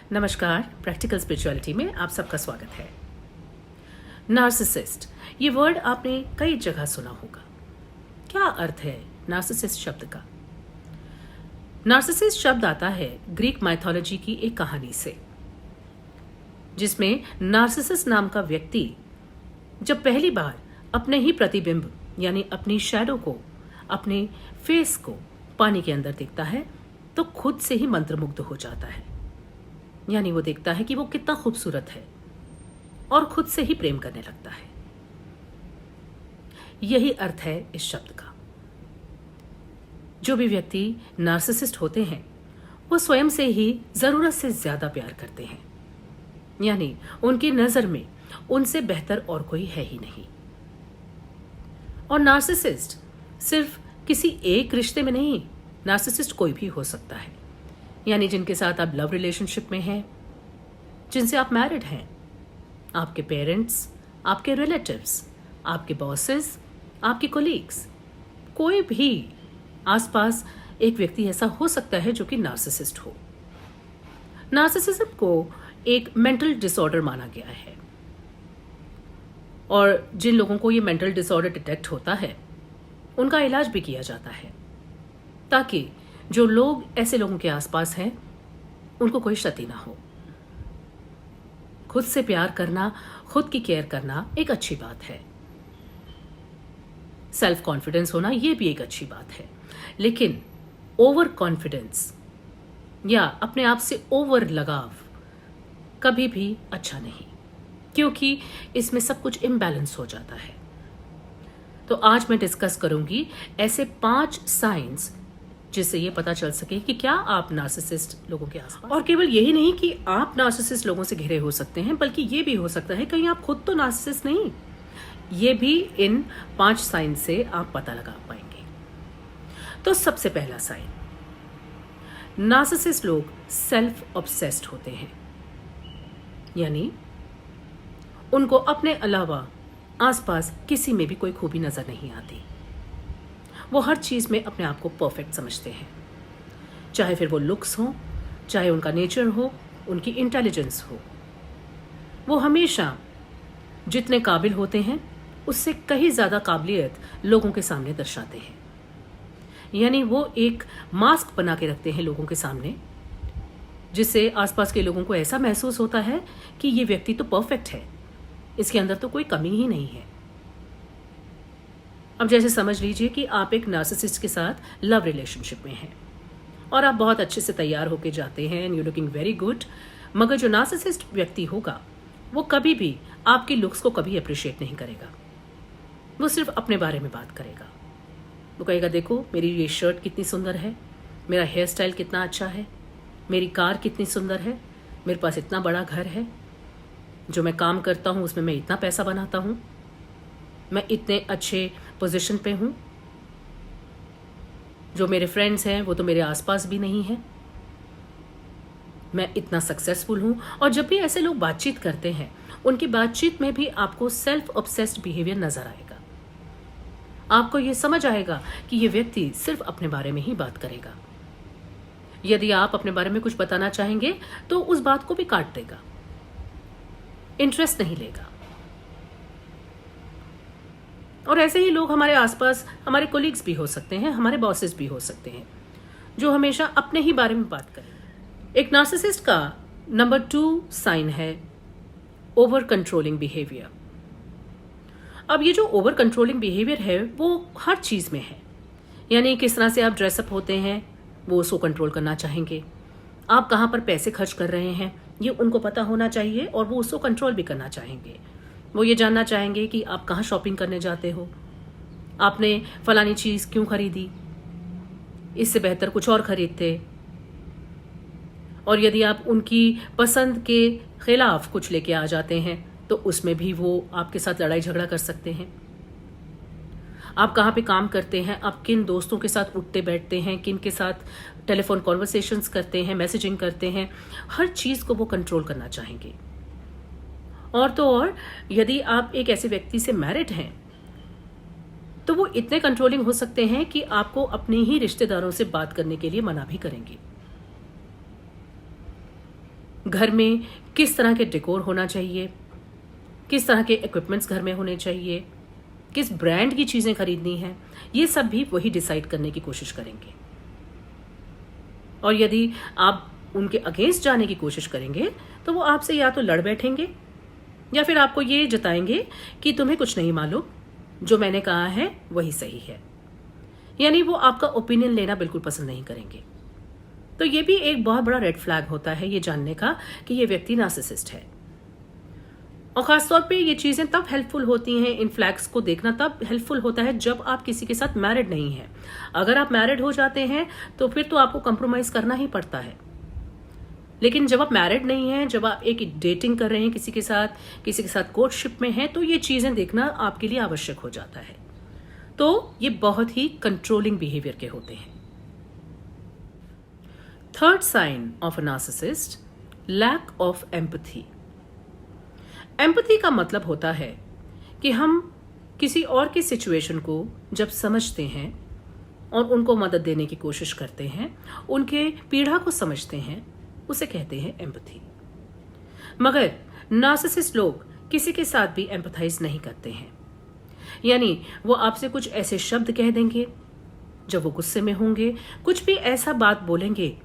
नमस्कार, practical spirituality में आप सबका स्वागत है। नार्सिसिस्ट, ये वर्ड आपने कई जगह सुना होगा। क्या अर्थ है नार्सिसिस्ट शब्द का? नार्सिसिस्ट शब्द आता है ग्रीक माइथोलॉजी की एक कहानी से, जिसमें नार्सिसस नाम का व्यक्ति जब पहली बार अपने ही प्रतिबिंब यानी अपनी शैडो को, अपने फेस को पानी के अंदर देखता है तो खुद से ही मंत्रमुग्ध हो जाता है। यानी वो देखता है कि वो कितना खूबसूरत है और खुद से ही प्रेम करने लगता है। यही अर्थ है इस शब्द का। जो भी व्यक्ति नार्सिसिस्ट होते हैं वो स्वयं से ही जरूरत से ज्यादा प्यार करते हैं, यानी उनकी नजर में उनसे बेहतर और कोई है ही नहीं। और नार्सिसिस्ट सिर्फ किसी एक रिश्ते में नहीं, नार्सिसिस्ट कोई भी हो सकता है। यानी जिनके साथ आप लव रिलेशनशिप में हैं, जिनसे आप मैरिड हैं, आपके पेरेंट्स, आपके रिलेटिव्स, आपके बॉसेस, आपके कोलीग्स, कोई भी आसपास एक व्यक्ति ऐसा हो सकता है जो कि नार्सिसिस्ट हो। नार्सिसिज्म को एक मेंटल डिसऑर्डर माना गया है और जिन लोगों को ये मेंटल डिसऑर्डर डिटेक्ट होता है उनका इलाज भी किया जाता है, ताकि जो लोग ऐसे लोगों के आसपास हैं उनको कोई क्षति ना हो। खुद से प्यार करना, खुद की केयर करना एक अच्छी बात है। सेल्फ कॉन्फिडेंस होना यह भी एक अच्छी बात है, लेकिन ओवर कॉन्फिडेंस या अपने आप से ओवर लगाव कभी भी अच्छा नहीं, क्योंकि इसमें सब कुछ इम्बैलेंस हो जाता है। तो आज मैं डिस्कस करूंगी ऐसे 5 साइंस जिससे ये पता चल सके कि क्या आप नार्सिसिस्ट लोगों के आसपास, और केवल यही नहीं कि आप नार्सिसिस्ट लोगों से घिरे हो सकते हैं, बल्कि ये भी हो सकता है कहीं आप खुद तो नार्सिसिस्ट नहीं। ये भी इन 5 साइन से आप पता लगा पाएंगे। तो सबसे पहला साइन, नार्सिसिस्ट लोग सेल्फ ऑब्सेस्ड होते हैं, यानी उनको अपने अलावा आसपास किसी में भी कोई खूबी नजर नहीं आती। वो हर चीज में अपने आप को परफेक्ट समझते हैं, चाहे फिर वो लुक्स हो, चाहे उनका नेचर हो, उनकी इंटेलिजेंस हो। वो हमेशा जितने काबिल होते हैं उससे कहीं ज्यादा काबिलियत लोगों के सामने दर्शाते हैं। यानी वो एक मास्क बना के रखते हैं लोगों के सामने, जिससे आसपास के लोगों को ऐसा महसूस होता है कि ये व्यक्ति तो परफेक्ट है, इसके अंदर तो कोई कमी ही नहीं है। अब जैसे समझ लीजिए कि आप एक नार्सिसिस्ट के साथ लव रिलेशनशिप में हैं और आप बहुत अच्छे से तैयार होके जाते हैं and you looking very good, मगर जो नार्सिसिस्ट व्यक्ति होगा वो कभी भी आपकी लुक्स को कभी अप्रिशिएट नहीं करेगा। वो सिर्फ अपने बारे में बात करेगा। वो कहेगा, देखो मेरी ये शर्ट कितनी सुंदर है, मेरा हेयर स्टाइल कितना अच्छा है, मेरी कार कितनी सुंदर है, मेरे पास इतना बड़ा घर है, जो मैं काम करता हूँ उसमें मैं इतना पैसा बनाता हूँ, मैं इतने अच्छे पोजीशन पे हूँ, जो मेरे फ्रेंड्स हैं वो तो मेरे आसपास भी नहीं है, मैं इतना सक्सेसफुल हूँ। और जब भी ऐसे लोग बातचीत करते हैं उनकी बातचीत में भी आपको सेल्फ ऑब्सेस्ड बिहेवियर नजर आएगा। आपको ये समझ आएगा कि ये व्यक्ति सिर्फ अपने बारे में ही बात करेगा। यदि आप अपने बारे में कुछ बताना चाहेंगे तो उस बात को भी काट देगा, इंटरेस्ट नहीं लेगा। और ऐसे ही लोग हमारे आसपास हमारे कोलीग्स भी हो सकते हैं, हमारे बॉसेस भी हो सकते हैं, जो हमेशा अपने ही बारे में बात करें। एक नार्सिसिस्ट का नंबर 2 साइन है ओवर कंट्रोलिंग बिहेवियर। अब ये जो ओवर कंट्रोलिंग बिहेवियर है वो हर चीज में है। यानी किस तरह से आप ड्रेसअप होते हैं वो उसको कंट्रोल करना चाहेंगे, आप कहाँ पर पैसे खर्च कर रहे हैं ये उनको पता होना चाहिए और वो उसको कंट्रोल भी करना चाहेंगे। वो ये जानना चाहेंगे कि आप कहाँ शॉपिंग करने जाते हो, आपने फलानी चीज क्यों खरीदी, इससे बेहतर कुछ और खरीदते। और यदि आप उनकी पसंद के खिलाफ कुछ लेके आ जाते हैं तो उसमें भी वो आपके साथ लड़ाई झगड़ा कर सकते हैं। आप कहाँ पे काम करते हैं, आप किन दोस्तों के साथ उठते बैठते हैं, किन के साथ टेलीफोन कॉन्वर्सेशंस करते हैं, मैसेजिंग करते हैं, हर चीज को वो कंट्रोल करना चाहेंगे। और तो और यदि आप एक ऐसे व्यक्ति से मैरिड हैं तो वो इतने कंट्रोलिंग हो सकते हैं कि आपको अपने ही रिश्तेदारों से बात करने के लिए मना भी करेंगे। घर में किस तरह के डेकोर होना चाहिए, किस तरह के इक्विपमेंट्स घर में होने चाहिए, किस ब्रांड की चीज़ें खरीदनी हैं, ये सब भी वही डिसाइड करने की कोशिश करेंगे। और यदि आप उनके अगेंस्ट जाने की कोशिश करेंगे तो वो आपसे या तो लड़ बैठेंगे या फिर आपको ये जताएंगे कि तुम्हें कुछ नहीं मालूम, जो मैंने कहा है वही सही है। यानी वो आपका ओपिनियन लेना बिल्कुल पसंद नहीं करेंगे। तो ये भी एक बहुत बड़ा रेड फ्लैग होता है ये जानने का कि ये व्यक्ति नार्सिसिस्ट है। और खासतौर पे ये चीज़ें तब हेल्पफुल होती हैं, इन फ्लैग्स को देखना तब हेल्पफुल होता है जब आप किसी के साथ मैरिड नहीं हैं। अगर आप मैरिड हो जाते हैं तो फिर तो आपको कंप्रोमाइज़ करना ही पड़ता है। लेकिन जब आप मैरिड नहीं हैं, जब आप एक डेटिंग कर रहे हैं किसी के साथ कोर्टशिप में हैं, तो ये चीज़ें देखना आपके लिए आवश्यक हो जाता है। तो ये बहुत ही कंट्रोलिंग बिहेवियर के होते हैं। Third sign of a narcissist, lack of empathy. Empathy का मतलब होता है कि हम किसी और की सिचुएशन को जब समझते हैं और उनको मदद देने की कोशिश करते हैं, उनके पीड़ा को समझते हैं, उसे कहते हैं एम्पैथी। मगर नार्सिसिस्ट लोग किसी के साथ भी एम्पैथाइज नहीं करते हैं। यानी वो आपसे कुछ ऐसे शब्द कह देंगे जब वो गुस्से में होंगे, कुछ भी ऐसा बात बोलेंगे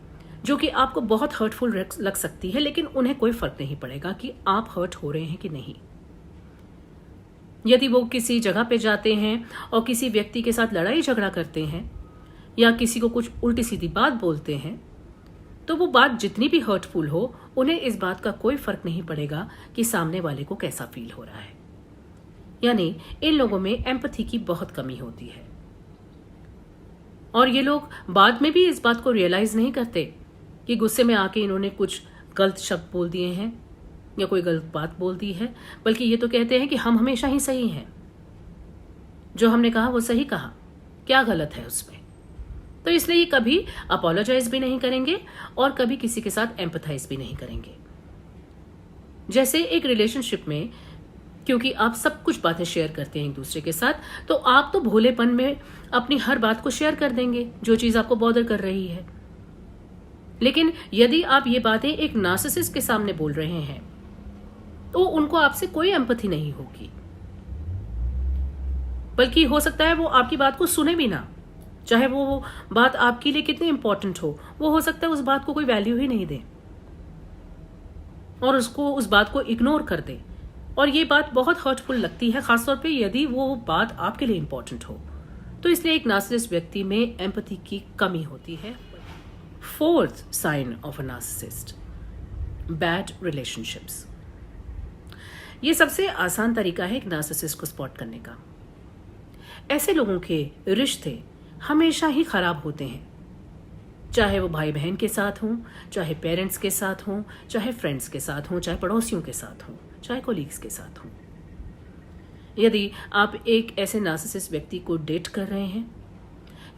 जो कि आपको बहुत हर्टफुल लग सकती है, लेकिन उन्हें कोई फर्क नहीं पड़ेगा कि आप हर्ट हो रहे हैं कि नहीं। यदि वो किसी जगह पे जाते हैं और किसी व्यक्ति के साथ लड़ाई झगड़ा करते हैं या किसी को कुछ उल्टी सीधी बात बोलते हैं, तो वो बात जितनी भी हर्टफुल हो, उन्हें इस बात का कोई फर्क नहीं पड़ेगा कि सामने वाले को कैसा फील हो रहा है। यानी इन लोगों में एम्पैथी की बहुत कमी होती है। और ये लोग बाद में भी इस बात को रियलाइज नहीं करते कि गुस्से में आके इन्होंने कुछ गलत शब्द बोल दिए हैं या कोई गलत बात बोल दी है, बल्कि ये तो कहते हैं कि हम हमेशा ही सही हैं, जो हमने कहा वो सही कहा, क्या गलत है उसमें। तो इसलिए ये कभी अपोलोजाइज भी नहीं करेंगे और कभी किसी के साथ एम्पैथाइज भी नहीं करेंगे। जैसे एक रिलेशनशिप में, क्योंकि आप सब कुछ बातें शेयर करते हैं एक दूसरे के साथ, तो आप तो भोलेपन में अपनी हर बात को शेयर कर देंगे जो चीज आपको बॉदर कर रही है। लेकिन यदि आप ये बातें एक नार्सिसिस्ट के सामने बोल रहे हैं तो उनको आपसे कोई एम्पैथी नहीं होगी, बल्कि हो सकता है वो आपकी बात को सुने भी ना, चाहे वो बात आपके लिए कितनी इंपॉर्टेंट हो सकता है उस बात को कोई वैल्यू ही नहीं दे और उस बात को इग्नोर कर दे। और ये बात बहुत हर्टफुल लगती है, खासतौर पे यदि वो बात आपके लिए इंपॉर्टेंट हो। तो इसलिए एक नार्सिसिस्ट व्यक्ति में एम्पैथी की कमी होती है। Fourth sign of a narcissist, bad relationships. ये सबसे आसान तरीका है एक नार्सिसिस्ट को स्पॉट करने का। ऐसे लोगों के रिश्ते हमेशा ही खराब होते हैं, चाहे वो भाई बहन के साथ हों, चाहे पेरेंट्स के साथ हों, चाहे फ्रेंड्स के साथ हों, चाहे पड़ोसियों के साथ हों, चाहे कोलीग्स के साथ हों। यदि आप एक ऐसे नार्सिसिस्ट व्यक्ति को डेट कर रहे हैं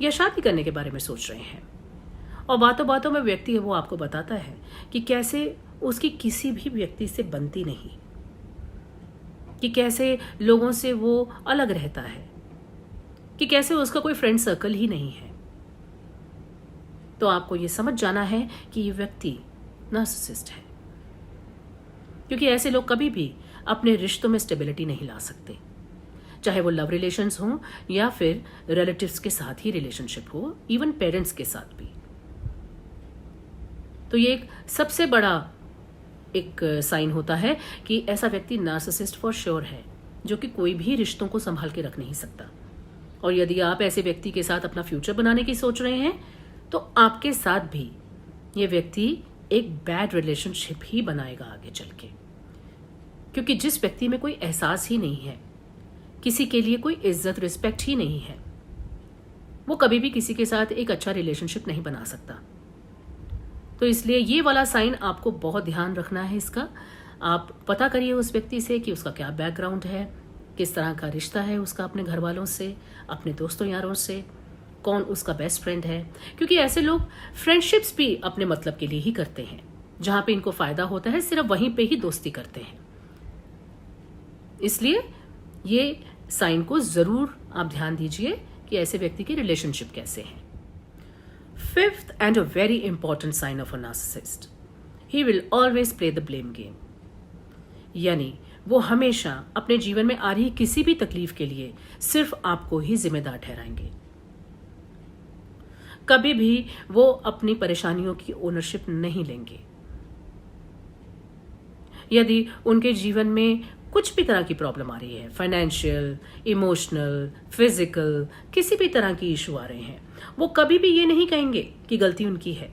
या शादी करने के बारे में सोच रहे हैं और बातों बातों में व्यक्ति वो आपको बताता है कि कैसे उसकी किसी भी व्यक्ति से बनती नहीं, कि कैसे लोगों से वो अलग रहता है, कि कैसे उसका कोई फ्रेंड सर्कल ही नहीं है, तो आपको ये समझ जाना है कि ये व्यक्ति नार्सिसिस्ट है। क्योंकि ऐसे लोग कभी भी अपने रिश्तों में स्टेबिलिटी नहीं ला सकते, चाहे वो लव रिलेशंस हों या फिर रिलेटिव्स के साथ ही रिलेशनशिप हो, इवन पेरेंट्स के साथ भी। तो ये एक सबसे बड़ा एक साइन होता है कि ऐसा व्यक्ति नार्सिसिस्ट फॉर श्योर है, जो कि कोई भी रिश्तों को संभाल के रख नहीं सकता। और यदि आप ऐसे व्यक्ति के साथ अपना फ्यूचर बनाने की सोच रहे हैं तो आपके साथ भी ये व्यक्ति एक बैड रिलेशनशिप ही बनाएगा आगे चल के। क्योंकि जिस व्यक्ति में कोई एहसास ही नहीं है, किसी के लिए कोई इज्जत रिस्पेक्ट ही नहीं है, वो कभी भी किसी के साथ एक अच्छा रिलेशनशिप नहीं बना सकता। तो इसलिए ये वाला साइन आपको बहुत ध्यान रखना है इसका। आप पता करिए उस व्यक्ति से कि उसका क्या बैकग्राउंड है, किस तरह का रिश्ता है उसका अपने घर वालों से, अपने दोस्तों यारों से, कौन उसका बेस्ट फ्रेंड है। क्योंकि ऐसे लोग फ्रेंडशिप्स भी अपने मतलब के लिए ही करते हैं, जहां पे इनको फायदा होता है सिर्फ वहीं पे ही दोस्ती करते हैं। इसलिए ये साइन को जरूर आप ध्यान दीजिए कि ऐसे व्यक्ति की रिलेशनशिप कैसे है। Fifth and a very important sign of a narcissist, he will always play the blame game, यानी वो हमेशा अपने जीवन में आ रही किसी भी तकलीफ के लिए सिर्फ आपको ही जिम्मेदार ठहराएंगे। कभी भी वो अपनी परेशानियों की ओनरशिप नहीं लेंगे। यदि उनके जीवन में कुछ भी तरह की प्रॉब्लम आ रही है, फाइनेंशियल, इमोशनल, फिजिकल, किसी भी तरह की इशू आ रहे हैं, वो कभी भी ये नहीं कहेंगे कि गलती उनकी है।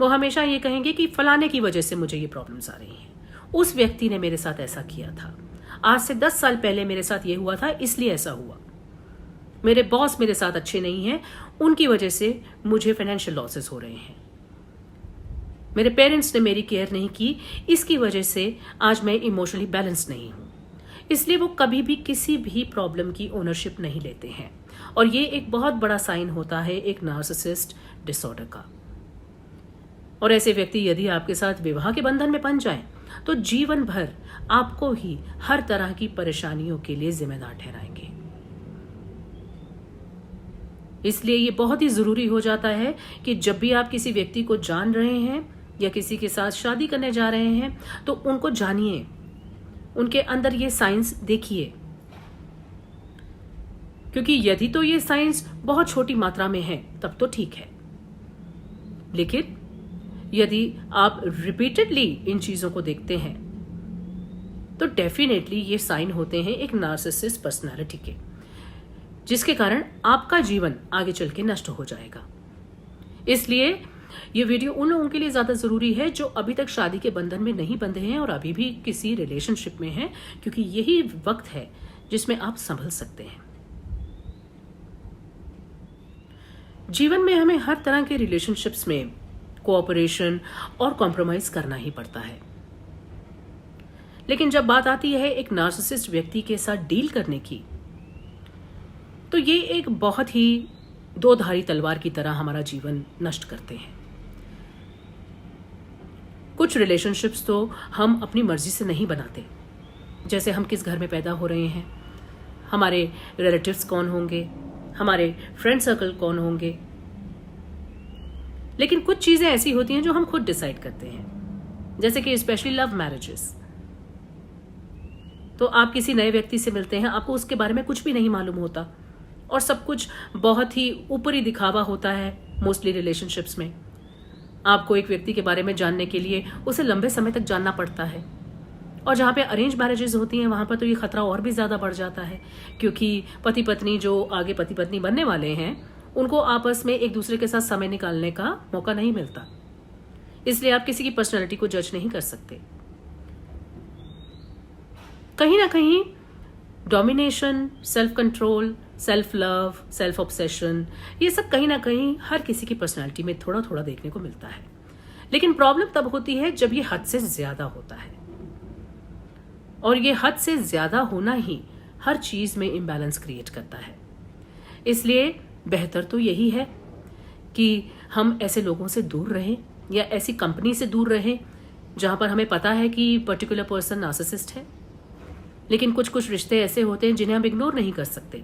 वो हमेशा ये कहेंगे कि फलाने की वजह से मुझे ये प्रॉब्लम्स आ रही हैं, उस व्यक्ति ने मेरे साथ ऐसा किया था, आज से 10 साल पहले मेरे साथ ये हुआ था इसलिए ऐसा हुआ, मेरे बॉस मेरे साथ अच्छे नहीं हैं, उनकी वजह से मुझे फाइनेंशियल लॉसेस हो रहे हैं, मेरे पेरेंट्स ने मेरी केयर नहीं की, इसकी वजह से आज मैं इमोशनली बैलेंस नहीं हूं। इसलिए वो कभी भी किसी भी प्रॉब्लम की ओनरशिप नहीं लेते हैं, और ये एक बहुत बड़ा साइन होता है एक नार्सिसिस्ट डिसऑर्डर का। और ऐसे व्यक्ति यदि आपके साथ विवाह के बंधन में बन जाएं, तो जीवन भर आपको ही हर तरह की परेशानियों के लिए जिम्मेदार ठहराएंगे। इसलिए ये बहुत ही जरूरी हो जाता है कि जब भी आप किसी व्यक्ति को जान रहे हैं या किसी के साथ शादी करने जा रहे हैं, तो उनको जानिए, उनके अंदर ये साइंस देखिए, क्योंकि यदि तो ये साइंस बहुत छोटी मात्रा में है तब तो ठीक है, लेकिन यदि आप रिपीटेडली इन चीजों को देखते हैं तो डेफिनेटली ये साइन होते हैं एक नार्सिसिस्ट पर्सनालिटी के, जिसके कारण आपका जीवन आगे चल के नष्ट हो जाएगा। इसलिए ये वीडियो उन लोगों के लिए ज्यादा जरूरी है जो अभी तक शादी के बंधन में नहीं बंधे हैं और अभी भी किसी रिलेशनशिप में हैं, क्योंकि यही वक्त है जिसमें आप संभल सकते हैं। जीवन में हमें हर तरह के रिलेशनशिप्स में कोऑपरेशन और कॉम्प्रोमाइज करना ही पड़ता है, लेकिन जब बात आती है एक नार्सिसिस्ट व्यक्ति के साथ डील करने की, तो ये एक बहुत ही दो-धारी तलवार की तरह हमारा जीवन नष्ट करते हैं। कुछ रिलेशनशिप्स तो हम अपनी मर्जी से नहीं बनाते, जैसे हम किस घर में पैदा हो रहे हैं, हमारे रिलेटिव्स कौन होंगे, हमारे फ्रेंड सर्कल कौन होंगे, लेकिन कुछ चीजें ऐसी होती हैं जो हम खुद डिसाइड करते हैं, जैसे कि स्पेशली लव मैरिजेस। तो आप किसी नए व्यक्ति से मिलते हैं, आपको उसके बारे में कुछ भी नहीं मालूम होता और सब कुछ बहुत ही ऊपरी दिखावा होता है। मोस्टली रिलेशनशिप्स में आपको एक व्यक्ति के बारे में जानने के लिए उसे लंबे समय तक जानना पड़ता है, और जहाँ पे अरेंज मैरिजेस होती हैं वहाँ पर तो ये खतरा और भी ज़्यादा बढ़ जाता है, क्योंकि पति पत्नी जो आगे पति पत्नी बनने वाले हैं उनको आपस में एक दूसरे के साथ समय निकालने का मौका नहीं मिलता। इसलिए आप किसी की पर्सनैलिटी को जज नहीं कर सकते। कहीं ना कहीं domination, self control, self love, self obsession, ये सब कहीं ना कहीं हर किसी की पर्सनैलिटी में थोड़ा थोड़ा देखने को मिलता है, लेकिन प्रॉब्लम तब होती है जब ये हद से ज्यादा होता है, और ये हद से ज्यादा होना ही हर चीज में इम्बैलेंस क्रिएट करता है। इसलिए बेहतर तो यही है कि हम ऐसे लोगों से दूर रहें या ऐसी कंपनी से दूर रहें जहां पर हमें पता है कि पर्टिकुलर पर्सन नार्सिसिस्ट है, लेकिन कुछ कुछ रिश्ते ऐसे होते हैं जिन्हें हम इग्नोर नहीं कर सकते,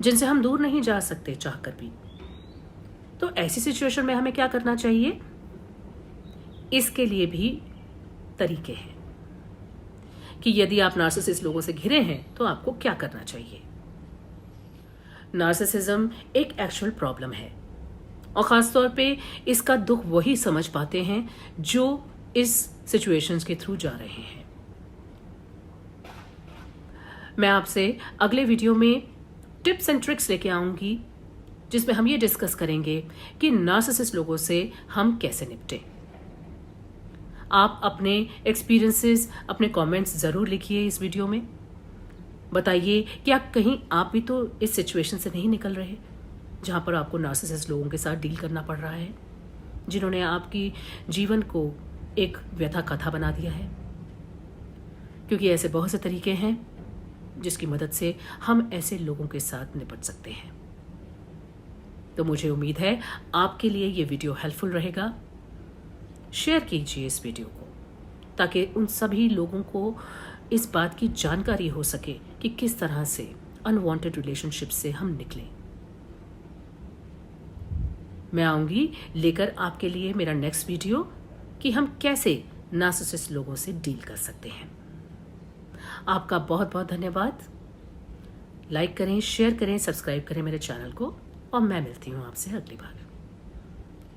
जिनसे हम दूर नहीं जा सकते चाहकर भी। तो ऐसी सिचुएशन में हमें क्या करना चाहिए, इसके लिए भी तरीके हैं कि यदि आप नार्सिसिस्ट लोगों से घिरे हैं तो आपको क्या करना चाहिए। नार्सिसिज्म एक एक्चुअल प्रॉब्लम है, और खासतौर पे इसका दुख वही समझ पाते हैं जो इस सिचुएशंस के थ्रू जा रहे हैं। मैं आपसे अगले वीडियो में टिप्स एंड ट्रिक्स लेके आऊंगी, जिसमें हम ये डिस्कस करेंगे कि नार्सिसिस्ट लोगों से हम कैसे निपटें। आप अपने एक्सपीरियंसेस, अपने कमेंट्स जरूर लिखिए इस वीडियो में। बताइए कि आप कहीं आप भी तो इस सिचुएशन से नहीं निकल रहे जहां पर आपको नार्सिसिस्ट लोगों के साथ डील करना पड़ रहा है, जिन्होंने आपकी जीवन को एक व्यथा कथा बना दिया है। क्योंकि ऐसे बहुत से तरीके हैं जिसकी मदद से हम ऐसे लोगों के साथ निपट सकते हैं। तो मुझे उम्मीद है आपके लिए ये वीडियो हेल्पफुल रहेगा। शेयर कीजिए इस वीडियो को, ताकि उन सभी लोगों को इस बात की जानकारी हो सके कि किस तरह से अनवांटेड रिलेशनशिप से हम निकलें। मैं आऊंगी लेकर आपके लिए मेरा नेक्स्ट वीडियो कि हम कैसे नार्सिसिस्ट लोगों से डील कर सकते हैं। आपका बहुत बहुत धन्यवाद। लाइक करें, शेयर करें, सब्सक्राइब करें मेरे चैनल को, और मैं मिलती हूँ आपसे अगली बार।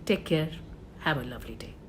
Take care, have a lovely day.